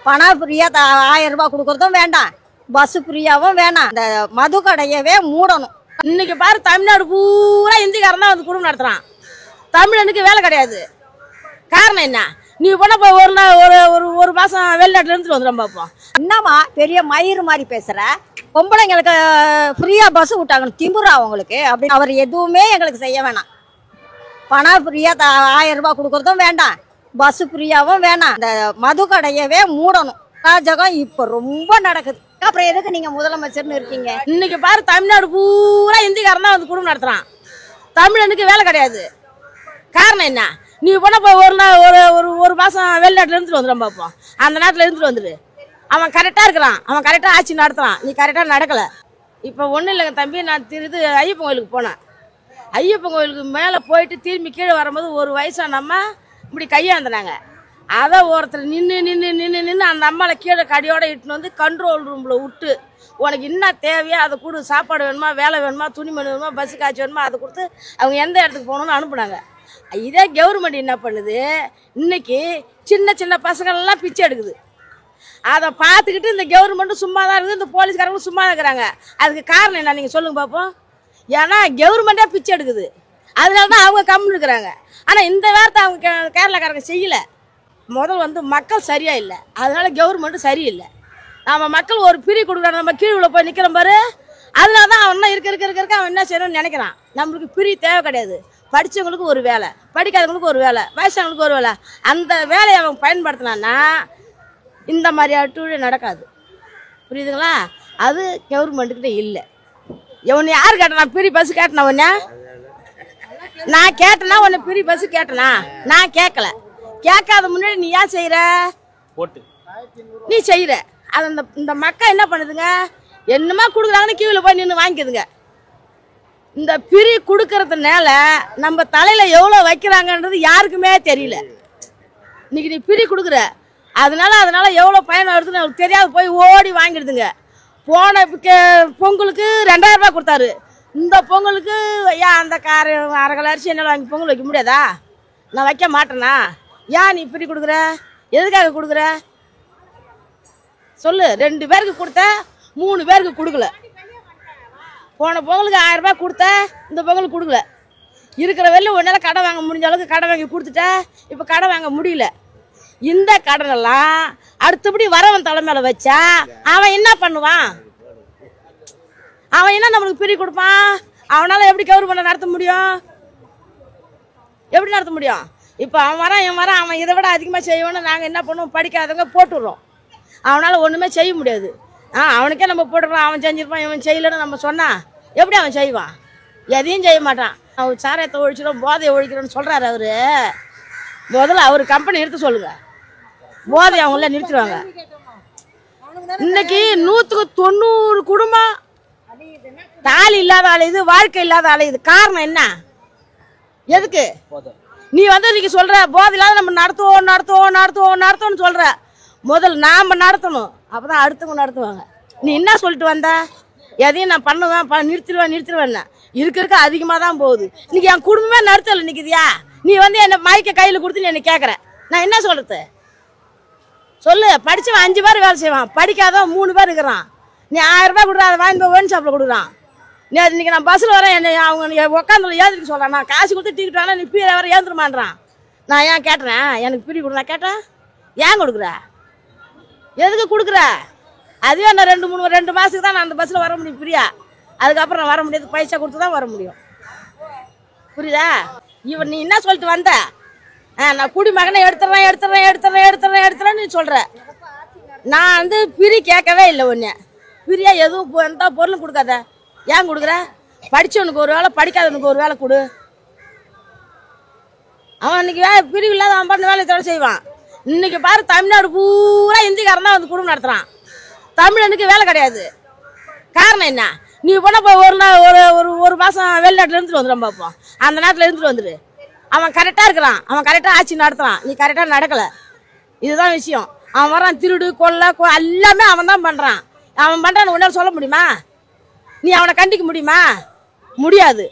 பணம் ஃப்ரீயா 1000 ரூபாய் கொடுக்கறதும் வேண்டாம், பஸ் ஃப்ரீயாவும் வேணாம். இந்த மது கடையவே மூடணும். இன்னைக்கு பாரு தமிழ்நாடு பூரா இந்திக்காரன் தான் வந்து குடும்பம் நடத்துறான். தமிழனுக்கு வேலை கிடையாது. காரணம் என்ன? நீ போன ஒரு மாசம் வெளிநாட்டுல இருந்துட்டு வந்துடும் பார்ப்போம். என்னம்மா பெரிய மயிறு மாதிரி பேசுற? பொம்பளைங்களுக்கு ஃப்ரீயா பஸ் விட்டாங்கன்னு திமுறா அவங்களுக்கு அப்படி. அவர் எதுவுமே எங்களுக்கு செய்ய வேணாம். பணம் ஃப்ரீயா 1000 ரூபாய் கொடுக்கறதும் வேண்டாம், பஸ் ஃப்ரீயாவும் வேணாம். இந்த மது கடையவே மூடணும். ராஜகம் இப்ப ரொம்ப நடக்குது. அப்புறம் எதுக்கு நீங்க முதலமைச்சர்னு இருக்கீங்க? இன்னைக்கு பாரு தமிழ்நாடு பூரா இந்திக்காரன் தான் வந்து குடும்பம் நடத்துறான். தமிழனுக்கு வேலை கிடையாது. காரணம் என்ன? நீ போன ஒரு மாசம் வெளிநாட்டுல இருந்துட்டு வந்துடும் பார்ப்போம். அந்த நாட்டுல இருந்துட்டு வந்துடு. அவன் கரெக்டா இருக்கிறான், அவன் கரெக்டா ஆட்சி நடத்துறான், நீ கரெக்டா நடக்கல. இப்ப ஒண்ணு இல்லைங்க தம்பி, நான் ஐயப்பன் கோயிலுக்கு போனேன். ஐயப்பன் கோயிலுக்கு மேல போயிட்டு திரும்பி கீழே வரும்போது ஒரு வயசான அம்மா இப்படி கையாந்துனாங்க. அதை ஒருத்தர் நின்று அந்த அம்மாவை கீழே கடியோட இட்டுன்னு வந்து கண்ட்ரோல் ரூம்ல விட்டு, உனக்கு என்ன தேவையோ அதை கொடு, சாப்பாடு வேணுமா, வேலை வேணுமா, துணிமணி வேணுமா, பஸ்ஸு காய்ச்சி வேணுமா, அதை கொடுத்து அவங்க எந்த இடத்துக்கு போகணும்னு அனுப்புனாங்க. இதே கவர்மெண்ட் என்ன பண்ணுது, இன்னைக்கு சின்ன சின்ன பசங்கள்லாம் பிச்சை எடுக்குது. அதை பார்த்துக்கிட்டு இந்த கவர்மெண்ட்டும் சும்மா தான் இருக்குது, இந்த போலீஸ்காரங்களும் சும்மா இருக்கிறாங்க. அதுக்கு காரணம் என்ன நீங்கள் சொல்லுங்க பார்ப்போம். ஏன்னா கவர்மெண்ட்டே பிச்சை எடுக்குது, அதனால தான் அவங்க கம்முன்னு இருக்கிறாங்க. ஆனால் இந்த வார்த்தை அவங்க கேரளாக்காரங்க செய்யலை. முதல் வந்து மக்கள் சரியா இல்லை, அதனால கவர்மெண்ட்டும் சரியில்லை. நம்ம மக்கள் ஒரு பிரி கொடுக்குறாங்க, நம்ம கீழே போய் நிற்கிறோம் பாரு. அதனால தான் அவன் இருக்க அவன் என்ன செய்யணும்னு நினைக்கிறான். நம்மளுக்கு பிரி தேவை கிடையாது. படித்தவங்களுக்கு ஒரு வேலை, படிக்காதவங்களுக்கு ஒரு வேலை, வயசானவங்களுக்கு ஒரு வேலை. அந்த வேலையை அவன் பயன்படுத்தினான்னா இந்த மாதிரி அட்டூழிய நடக்காது. புரியுதுங்களா? அது கவர்மெண்ட்டுக்கிட்ட இல்லை. இவனை யார் கேட்டனா? பிரி பஸ் கேட்டனா? உன்ன நான் கேட்டனா? உன்னை பிரி பஸ் கேட்டனா? நான் கேட்கல. கேட்காத முன்னாடி நீ ஏன் செய்யற? நீ செய்யற. அது இந்த மக்கள் என்ன பண்ணுதுங்க, என்னமா கொடுக்குறாங்கன்னு கீழே போய் நின்று வாங்கிக்குதுங்க. இந்த பிரி கொடுக்கறதுனால நம்ம தலையில எவ்வளவு வைக்கிறாங்கன்றது யாருக்குமே தெரியல. இன்னைக்கு நீ பிரி கொடுக்குற, அதனால எவ்வளவு பயன் வருதுன்னு அவங்களுக்கு தெரியாது, போய் ஓடி வாங்கிடுதுங்க. போன பொங்கலுக்கு 2000 ரூபாய் கொடுத்தாரு. இந்த பொங்கலுக்கு ஏன் அந்த அரை கிலோ அரிசி என்னால் வாங்கி பொங்கல் வைக்க முடியாதா? நான் வைக்க மாட்டேனா? ஏன் நீ பிரி கொடுக்குற? எதுக்காக கொடுக்குற சொல்லு. 2 பேருக்கு கொடுத்த, 3 பேருக்கு கொடுக்கல. போன பொங்கலுக்கு 1000 ரூபாய் கொடுத்த, இந்த பொங்கலுக்கு கொடுக்கல. இருக்கிற வெளில ஒரு நாள் கடை வாங்க முடிஞ்ச அளவுக்கு கடை வாங்கி கொடுத்துட்ட. இப்போ கடை வாங்க முடியல. இந்த கடனெல்லாம் அடுத்தபடி வரவன் தலைமையில வச்சா அவன் என்ன பண்ணுவான்? அவன் என்ன நம்மளுக்கு பிரி கொடுப்பான்? அவனால எப்படி கவர்மெண்ட் நடத்த முடியும்? எப்படி நடத்த முடியும்? இப்போ அவன் வரான், இவன் வரான், அவன் இதை விட அதிகமாக செய்வோன்னு நாங்கள் என்ன பண்ணுவோம், படிக்காதவங்க போட்டுடுறோம். அவனால் ஒன்றுமே செய்ய முடியாது. அவனுக்கே நம்ம போட்டுடுறோம். அவன் செஞ்சிருப்பான், இவன் செய்யலன்னு நம்ம சொன்னா எப்படி அவன் செய்வான்? எதையும் செய்ய மாட்டான். அவர் சாராயத்தை ஒழிச்சிடும், போதையை ஒழிக்கிறோன்னு சொல்கிறாரு அவரு. முதல்ல அவர் கம்பெனி நிறுத்த சொல்லுங்க, போதை அவங்கள நிறுத்திடுவாங்க. இன்னைக்கு 100க்கு 90 குடும்பம் தாலி இல்லாத அலையுது, வாழ்க்கை இல்லாத அலையுது. காரணம் என்ன? எதுக்கு? நீ வந்து இன்னைக்கு சொல்ற போதை இல்லாத நம்ம நடத்துவோம்னு சொல்ற. முதல் நாம நடத்தணும், அப்பதான் அடுத்தவங்க நடத்துவாங்க. நீ என்ன சொல்லிட்டு வந்த? எதையும் நான் பண்ணுவேன், நிறுத்திடுவேன். இருக்க அதிகமாக தான் போகுது. இன்னைக்கு என் குடும்பமே நடத்தல நிற்குதியா? நீ வந்து என்ன மைக்க கையில் கொடுத்து நீ என்ன கேட்குற, நான் என்ன சொல்றது சொல்லு? படிச்சவன் 5 பேர் வேலை செய்வான், படிக்காதவன் 3 பேர் இருக்கிறான். நீ 1000 ரூபாய் கொடுக்குற, அதை வாங்கி போய் ஒயின் ஷாப்பில் கொடுக்குறான். நீ இன்னைக்கு நான் பஸ்ஸில் வரேன், என்னை அவங்க உட்காந்து ஏந்திரிக்க சொல்கிறான். நான் காசு கொடுத்து டிக்கெட் வாங்க, நீ பீரை வர ஏந்திரமான்றான். நான் ஏன் கேட்டேன்? எனக்கு பிரி கொடு. நான் கேட்டேன், ஏன் கொடுக்குற? எதுக்கு கொடுக்குற? அதுவே நான் 2 மாதத்துக்கு தான் நான் அந்த பஸ்ஸில் வர முடியும் பிரியா. அதுக்கப்புறம் நான் வர முடியாது, பைசா கொடுத்து தான் வர முடியும். புரியுதா? இவன் நீ என்ன சொல்லிட்டு வந்த? நான் குடிமகனை எடுத்துறேன் நீ சொல்ற. நான் வந்து பிரி கேட்கவே இல்லை. ஒன்று பிரியா எதுவும் எந்த பொருளும் கொடுக்காத. ஏன் கொடுக்குற? படித்தவனுக்கு ஒரு வேலை, படிக்காதவனுக்கு ஒரு வேலை கொடு. அவன் இன்னைக்கு பிரிவு இல்லாத அவன் பண்ண வேலையை தவிர செய்வான். இன்னைக்கு பாரு தமிழ்நாடு பூரா இந்திக்காரன் தான் வந்து குடும்பம் நடத்துறான். தமிழனுக்கு வேலை கிடையாது. காரணம் என்ன? நீ போன ஒரு மாசம் வெளிநாட்டுல இருந்துட்டு வந்துடும் பார்ப்போம். அந்த நாட்டில் இருந்துட்டு வந்துடு. அவன் கரெக்டா இருக்கிறான், அவன் கரெக்டா ஆட்சி நடத்துறான், நீ கரெக்டா நடக்கல. இதுதான் விஷயம். அவன் வரான், திருடு கொள்ள எல்லாமே அவன் தான் பண்றான். அவன் பண்றான்னு உன்னால சொல்ல முடியுமா? நீ அவனை கண்டிக்க முடியுமா? முடியாது.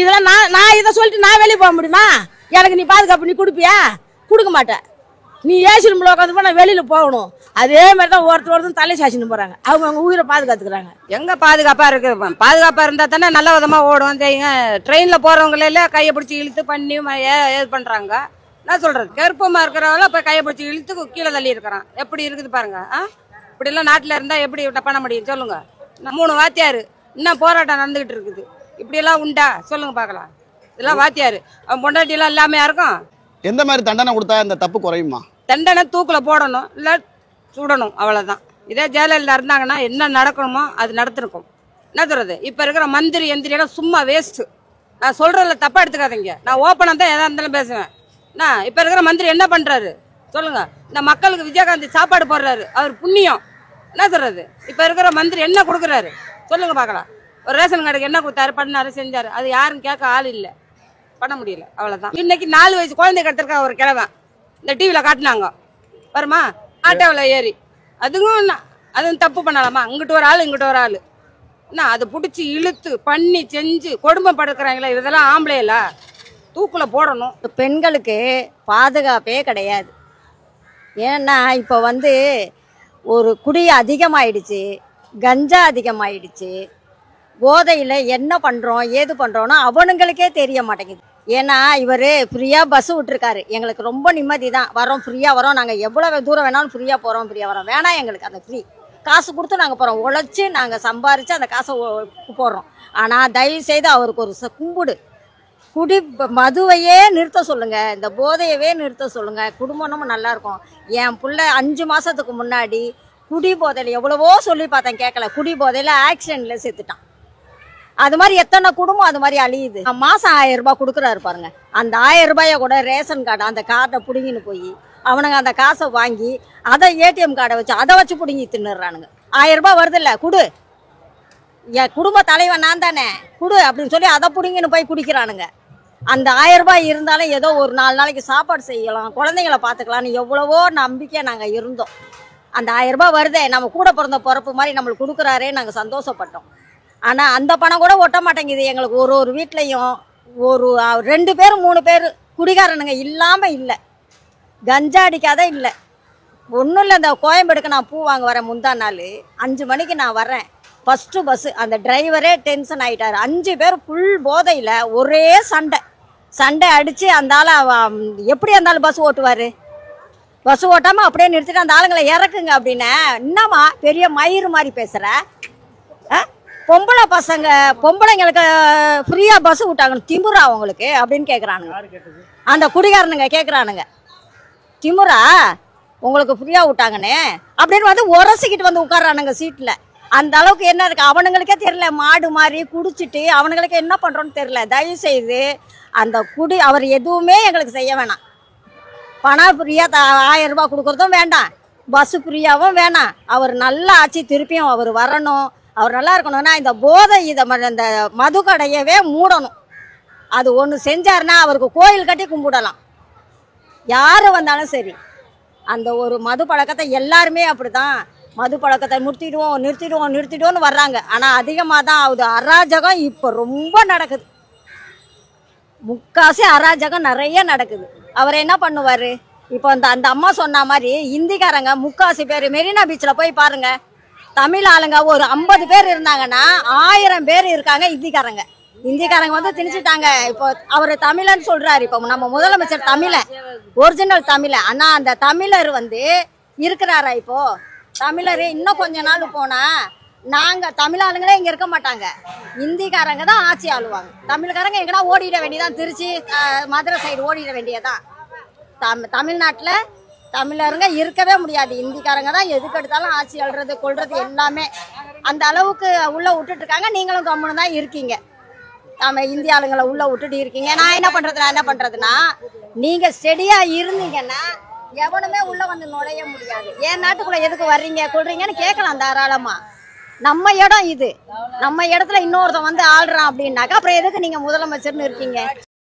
இதெல்லாம் நான் இதை சொல்லிட்டு நான் வெளியே போக முடியுமா? எனக்கு நீ பாதுகாப்பு நீ கொடுப்பியா? கொடுக்க மாட்டேன். நீ ஏசி ரூம்ல உட்காந்து போனா வெளியில போகணும். அதே மாதிரி தான் ஒருத்தர் தலை சாச்சின்னு போறாங்க. அவங்க உயிரை பாதுகாத்துக்கிறாங்க. எங்க பாதுகாப்பா இருக்கு? பாதுகாப்பா இருந்தா தானே நல்ல விதமா ஓடும். ட்ரெயின்ல போறவங்கள கையை பிடிச்சி இழுத்து பண்ணி இது பண்றாங்க. என்ன சொல்றது, கருப்பமா இருக்கிறவங்கள இப்ப கையை பிடிச்சி இழுத்து கீழே தள்ளி இருக்கிறான். எப்படி இருக்குது பாருங்க. இப்படி எல்லாம் நாட்டுல இருந்தா எப்படி பண்ண முடியும் சொல்லுங்க? 3 வாத்தியாரு இன்னும் போராட்டம் நடந்துகிட்டு இருக்குது. இப்படி எல்லாம் உண்டா சொல்லுங்க பாக்கலாம். இதெல்லாம் வாத்தியாரு அவன் பொண்டாட்டி எல்லாம் இல்லாம இருக்கும். எந்த மாதிரி தண்டனை கொடுத்தா இந்த தப்பு குறையுமா? தண்டனை தூக்குல போடணும், இல்ல சுடணும், அவ்வளவுதான். இதே ஜெயலலிதா இருந்தாங்கன்னா என்ன நடக்கணுமோ அது நடத்திருக்கும். என்ன சொல்றது, இப்ப இருக்கிற மந்திரி எந்திரியெல்லாம் சும்மா வேஸ்ட். நான் சொல்றதுல தப்பா எடுத்துக்காதீங்க. நான் ஓப்பனா தான் எதா இருந்தாலும் பேசுவேன். இப்ப இருக்கிற மந்திரி என்ன பண்றாரு சொல்லுங்க? இந்த மக்களுக்கு விஜயகாந்த் சாப்பாடு போடுறாரு, அவர் புண்ணியம். என்ன சொல்றது, இப்ப இருக்கிற மந்திரி என்ன கொடுக்குறாரு சொல்லுங்க பாக்கலாம். ஒரு ரேஷன் கார்டுக்கு என்ன கொடுத்தாரு, பண்ணாரு, செஞ்சாரு. அது யாரும் கேட்க ஆள் இல்லை, பண்ண முடியல, அவ்வளவுதான். இன்னைக்கு 4 வயசு குழந்தை கட்டிருக்கா ஒரு கிழவன், இந்த டிவில காட்டினாங்க வருமா, ஆட்டோவில் ஏறி. அதுவும் தப்பு பண்ணலாமா? இங்கிட்டு ஒரு ஆள் இங்கிட்டு ஒரு ஆள் என்ன அதை பிடிச்சி இழுத்து பண்ணி செஞ்சு கொடுமைப்படுத்துறாங்களே, இதெல்லாம் ஆம்பளையில தூக்குல போடணும். பெண்களுக்கு பாதுகாப்பே கிடையாது. ஏன்னா இப்போ ஒரு குடி அதிகமாயிடுச்சு, கஞ்சா அதிகமாயிடுச்சு, போதையில் என்ன பண்ணுறோம் ஏது பண்ணுறோன்னா அவனுங்களுக்கே தெரிய மாட்டேங்குது. ஏன்னா இவர் ஃப்ரீயாக பஸ் விட்டுருக்காரு, எங்களுக்கு ரொம்ப நிம்மதி தான், வரோம் ஃப்ரீயாக வரோம், நாங்கள் எவ்வளோ தூரம் வேணாலும் ஃப்ரீயாக போகிறோம், ஃப்ரீயாக வரோம். வேணாம் எங்களுக்கு அந்த ஃப்ரீ காசு கொடுத்து நாங்கள் போகிறோம், உழைச்சி நாங்கள் சம்பாரித்து அந்த காசை போடுறோம். ஆனால் தயவுசெய்து அவருக்கு ஒரு கும்பிடு, மதுவையே நிறுத்த சொல்லுங்க, இந்த போதையவே நிறுத்த சொல்லுங்க, குடும்பமும் நல்லா இருக்கும். என் பிள்ளை 5 மாசத்துக்கு முன்னாடி குடி போதையில் எவ்வளவோ சொல்லி பார்த்தேன், கேட்கல. குடி போதையில் ஆக்சிடென்ட்ல செத்துட்டான். அது மாதிரி எத்தனை குடும்பம் அது மாதிரி அழியுது. மாசம் 1000 ரூபாய் கொடுக்குறாரு பாருங்க, அந்த 1000 ரூபாயை கூட ரேஷன் கார்டு அந்த கார்டை பிடுங்கின்னு போய் அவனுங்க அந்த காசை வாங்கி அதை ஏடிஎம் கார்டை வச்சு அதை வச்சு பிடுங்கி தின்னுறானுங்க. 1000 ரூபாய் வருது இல்லை, குடு, என் குடும்ப தலைவன் நான் தானே, குடு அப்படின்னு சொல்லி அதை பிடுங்கின்னு போய் குடிக்கிறானுங்க. அந்த 1000 ரூபாய் இருந்தாலும் ஏதோ ஒரு 4 நாளைக்கு சாப்பாடு செய்யலாம், குழந்தைங்களை பார்த்துக்கலாம்னு எவ்வளவோ நம்பிக்கை நாங்கள் இருந்தோம். அந்த 1000 ரூபாய் வருதே, நம்ம கூட பிறந்த பிறப்பு மாதிரி நம்மளுக்கு கொடுக்குறாரே, நாங்கள் சந்தோஷப்பட்டோம். ஆனால் அந்த பணம் கூட ஒட்ட மாட்டேங்குது எங்களுக்கு. ஒரு வீட்லையும் ஒரு 2 பேர் 3 பேர் குடிகாரனுங்க இல்லாமல் இல்லை, கஞ்சா அடிக்காத இல்லை, ஒன்றும் இல்லை. இந்த கோயம்பேடுக்கு நான் பூ வாங்க வரேன், முந்தா நாள் 5 மணிக்கு நான் வரேன், ஃபஸ்ட்டு பஸ்ஸு. அந்த டிரைவரே டென்ஷன் ஆகிட்டார். 5 பேர் ஃபுல் போதையில் ஒரே சண்டை அடித்து அந்த ஆளை எப்படி இருந்தாலும் பஸ் ஓட்டுவார், பஸ் ஓட்டாமல் அப்படியே நிறுத்திட்டு அந்த ஆளுங்களை இறக்குங்க அப்படின்னு. என்னம்மா பெரிய மயிறு மாதிரி பேசுகிற, பொம்பளை பசங்க பொம்பளைங்களுக்கு ஃப்ரீயாக பஸ் விட்டாங்கன்னு திமுறா அவங்களுக்கு அப்படின்னு கேட்குறானுங்க. அந்த குடிகாரனுங்க கேட்குறானுங்க, திமுறா உங்களுக்கு ஃப்ரீயாக விட்டாங்கன்னு அப்படின்னு உரசிக்கிட்டு உட்கார்றானுங்க சீட்டில். அந்த அளவுக்கு என்ன இருக்குது அவனுங்களுக்கே தெரியல, மாடு மாதிரி குடிச்சிட்டு அவனுங்களுக்கு என்ன பண்ணுறோன்னு தெரியல. தயவுசெய்து அந்த அவர் எதுவுமே எங்களுக்கு செய்ய வேணாம். பணம் ஃப்ரீயாக 1000 ரூபாய் கொடுக்குறதும் வேண்டாம், பஸ்ஸு ஃப்ரீயாகவும் வேணாம். அவர் நல்லா ஆச்சு, திருப்பியும் அவர் வரணும், அவர் நல்லா இருக்கணும்னா இந்த போதை இந்த மது கடையவே மூடணும். அது ஒன்று செஞ்சாருன்னா அவருக்கு கோயில் கட்டி கும்பிடலாம், யார் வந்தாலும் சரி. அந்த ஒரு மது பழக்கத்தை எல்லாருமே அப்படி தான், மது பழக்கத்தை நிறுத்திடுவோன்னு வர்றாங்க. ஆனால் அதிகமாக தான் ஆகுது. அராஜகம் இப்போ ரொம்ப நடக்குது, முக்காசி அராஜகம் நிறைய நடக்குது. அவர் என்ன பண்ணுவார் இப்போ? அந்த அம்மா சொன்ன மாதிரி இந்திக்காரங்க முக்காசி பேர் மெரினா பீச்சில் போய் பாருங்க, தமிழ் ஆளுங்க ஒரு 50 பேர் இருந்தாங்கன்னா 1000 பேர் இருக்காங்க இந்திக்காரங்க. இந்திக்காரங்க திணிச்சிட்டாங்க. இப்போ அவர் தமிழன்னு சொல்றாரு. இப்போ நம்ம முதலமைச்சர் தமிழன், ஒரிஜினல் தமிழன். ஆனா அந்த தமிழர் இருக்கிறாரா? இப்போ தமிழர் இன்னும் கொஞ்ச நாள் போனா நாங்க தமிழ் ஆளுங்களே இங்க இருக்க மாட்டாங்க, இந்திக்காரங்க தான் ஆட்சி ஆளுவாங்க. தமிழ்காரங்க எங்கன்னா ஓடிட வேண்டியதான், திருச்சி மதுரை சைடு ஓடிட வேண்டியதான். தமிழ்நாட்டில் தமிழருங்க இருக்கவே முடியாது, இந்திக்காரங்க தான் எதுக்கு எடுத்தாலும் ஆட்சி ஆள்றது கொள்றது எல்லாமே. அந்த அளவுக்கு உள்ள விட்டுட்டு இருக்காங்க. நீங்களும் கம்முன்னு தான் இருக்கீங்க, நம்ம இந்திய ஆளுங்களை உள்ள விட்டுட்டு இருக்கீங்க. நான் என்ன பண்றதுன்னா நீங்க ஸ்டெடியா இருந்தீங்கன்னா எவனுமே உள்ள நுழைய முடியாது. என் நாட்டுக்குள்ள எதுக்கு வர்றீங்க கொள்றீங்கன்னு கேட்கலாம் தாராளமா. நம்ம இடம் இது, நம்ம இடத்துல இன்னொருத்தன் ஆள்றான் அப்படின்னாக்கா அப்புறம் எதுக்கு நீங்க முதலமைச்சர்னு இருக்கீங்க?